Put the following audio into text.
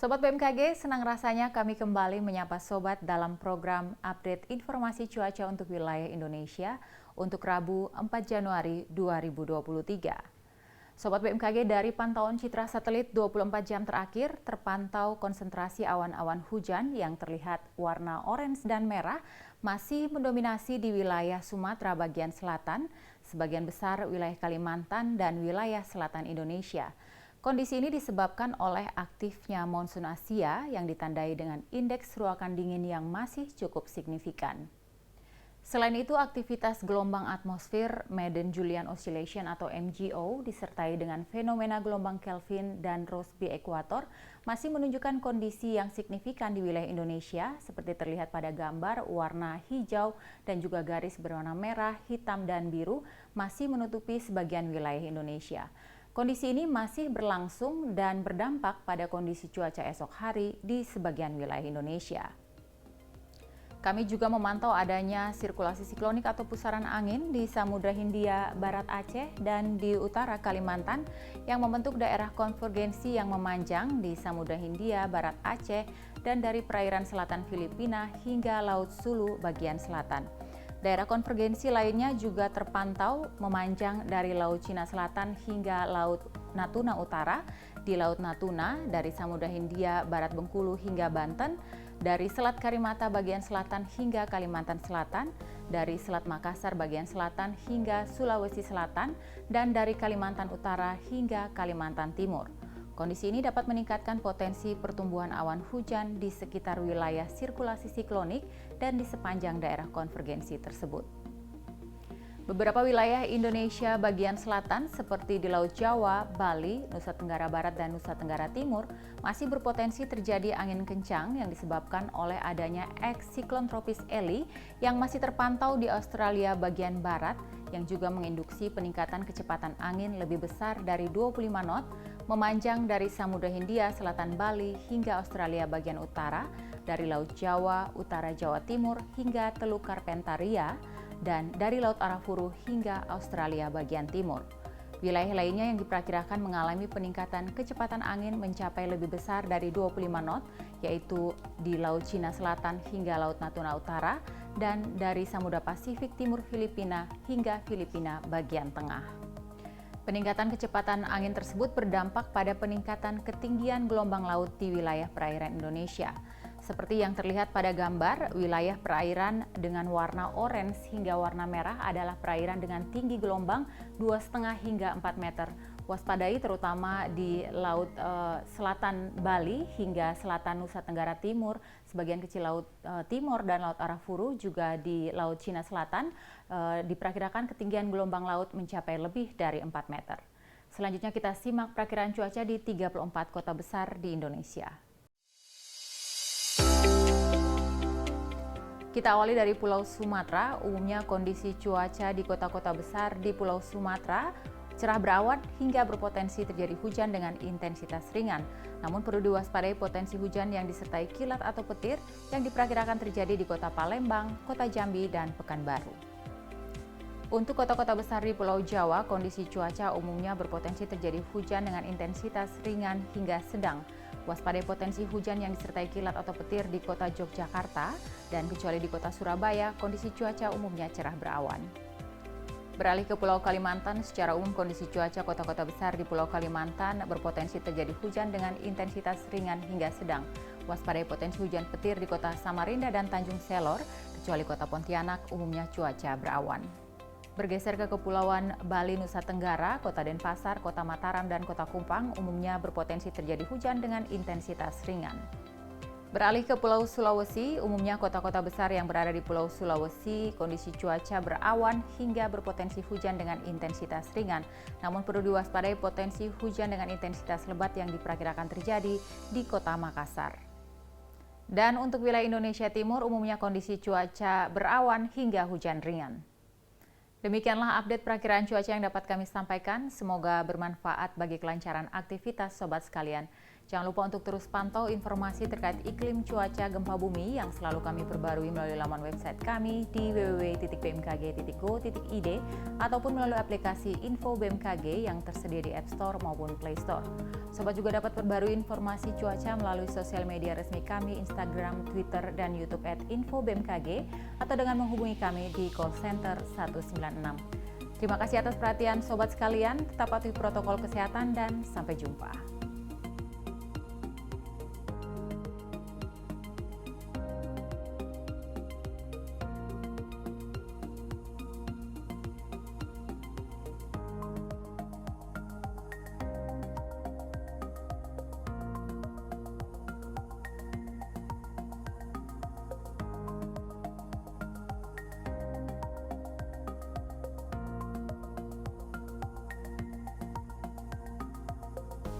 Sobat BMKG, senang rasanya kami kembali menyapa Sobat dalam program update informasi cuaca untuk wilayah Indonesia untuk Rabu 4 Januari 2023. Sobat BMKG, dari pantauan citra satelit 24 jam terakhir, terpantau konsentrasi awan-awan hujan yang terlihat warna orange dan merah masih mendominasi di wilayah Sumatera bagian selatan, sebagian besar wilayah Kalimantan dan wilayah selatan Indonesia. Kondisi ini disebabkan oleh aktifnya monsun Asia yang ditandai dengan indeks ruakan dingin yang masih cukup signifikan. Selain itu, aktivitas gelombang atmosfer Madden-Julian Oscillation atau MJO disertai dengan fenomena gelombang Kelvin dan Rossby ekuator masih menunjukkan kondisi yang signifikan di wilayah Indonesia seperti terlihat pada gambar warna hijau dan juga garis berwarna merah, hitam, dan biru masih menutupi sebagian wilayah Indonesia. Kondisi ini masih berlangsung dan berdampak pada kondisi cuaca esok hari di sebagian wilayah Indonesia. Kami juga memantau adanya sirkulasi siklonik atau pusaran angin di Samudra Hindia Barat Aceh dan di utara Kalimantan yang membentuk daerah konvergensi yang memanjang di Samudra Hindia Barat Aceh dan dari perairan selatan Filipina hingga Laut Sulu bagian selatan. Daerah konvergensi lainnya juga terpantau memanjang dari Laut Cina Selatan hingga Laut Natuna Utara, di Laut Natuna dari Samudra Hindia Barat Bengkulu hingga Banten, dari Selat Karimata bagian selatan hingga Kalimantan Selatan, dari Selat Makassar bagian selatan hingga Sulawesi Selatan, dan dari Kalimantan Utara hingga Kalimantan Timur. Kondisi ini dapat meningkatkan potensi pertumbuhan awan hujan di sekitar wilayah sirkulasi siklonik dan di sepanjang daerah konvergensi tersebut. Beberapa wilayah Indonesia bagian selatan seperti di Laut Jawa, Bali, Nusa Tenggara Barat, dan Nusa Tenggara Timur masih berpotensi terjadi angin kencang yang disebabkan oleh adanya ex-siklon tropis Eli yang masih terpantau di Australia bagian barat yang juga menginduksi peningkatan kecepatan angin lebih besar dari 25 knot memanjang dari Samudra Hindia selatan Bali hingga Australia bagian utara, dari Laut Jawa, utara Jawa Timur hingga Teluk Karpentaria, dan dari Laut Arafuru hingga Australia bagian timur. Wilayah lainnya yang diperkirakan mengalami peningkatan kecepatan angin mencapai lebih besar dari 25 knot, yaitu di Laut Cina Selatan hingga Laut Natuna Utara, dan dari Samudra Pasifik Timur Filipina hingga Filipina bagian tengah. Peningkatan kecepatan angin tersebut berdampak pada peningkatan ketinggian gelombang laut di wilayah perairan Indonesia. Seperti yang terlihat pada gambar, wilayah perairan dengan warna orange hingga warna merah adalah perairan dengan tinggi gelombang 2,5 hingga 4 meter. Waspadai terutama di Laut Selatan Bali hingga Selatan Nusa Tenggara Timur, sebagian kecil Laut Timur dan Laut Arafuru, juga di Laut Cina Selatan, diperkirakan ketinggian gelombang laut mencapai lebih dari 4 meter. Selanjutnya kita simak perakiraan cuaca di 34 kota besar di Indonesia. Kita awali dari Pulau Sumatera. Umumnya kondisi cuaca di kota-kota besar di Pulau Sumatera cerah berawan hingga berpotensi terjadi hujan dengan intensitas ringan. Namun perlu diwaspadai potensi hujan yang disertai kilat atau petir yang diperkirakan terjadi di Kota Palembang, Kota Jambi, dan Pekanbaru. Untuk kota-kota besar di Pulau Jawa, kondisi cuaca umumnya berpotensi terjadi hujan dengan intensitas ringan hingga sedang. Waspadai potensi hujan yang disertai kilat atau petir di Kota Yogyakarta, dan kecuali di Kota Surabaya, kondisi cuaca umumnya cerah berawan. Beralih ke Pulau Kalimantan, secara umum kondisi cuaca kota-kota besar di Pulau Kalimantan berpotensi terjadi hujan dengan intensitas ringan hingga sedang. Waspadai potensi hujan petir di Kota Samarinda dan Tanjung Selor, kecuali Kota Pontianak umumnya cuaca berawan. Bergeser ke Kepulauan Bali, Nusa Tenggara, Kota Denpasar, Kota Mataram, dan Kota Kupang umumnya berpotensi terjadi hujan dengan intensitas ringan. Beralih ke Pulau Sulawesi, umumnya kota-kota besar yang berada di Pulau Sulawesi, kondisi cuaca berawan hingga berpotensi hujan dengan intensitas ringan. Namun perlu diwaspadai potensi hujan dengan intensitas lebat yang diperkirakan terjadi di Kota Makassar. Dan untuk wilayah Indonesia Timur, umumnya kondisi cuaca berawan hingga hujan ringan. Demikianlah update perakiraan cuaca yang dapat kami sampaikan. Semoga bermanfaat bagi kelancaran aktivitas sobat sekalian. Jangan lupa untuk terus pantau informasi terkait iklim cuaca gempa bumi yang selalu kami perbarui melalui laman website kami di www.bmkg.go.id ataupun melalui aplikasi Info BMKG yang tersedia di App Store maupun Play Store. Sobat juga dapat perbarui informasi cuaca melalui sosial media resmi kami, Instagram, Twitter, dan YouTube @infobmkg atau dengan menghubungi kami di call center 196. Terima kasih atas perhatian Sobat sekalian, tetap patuhi protokol kesehatan dan sampai jumpa.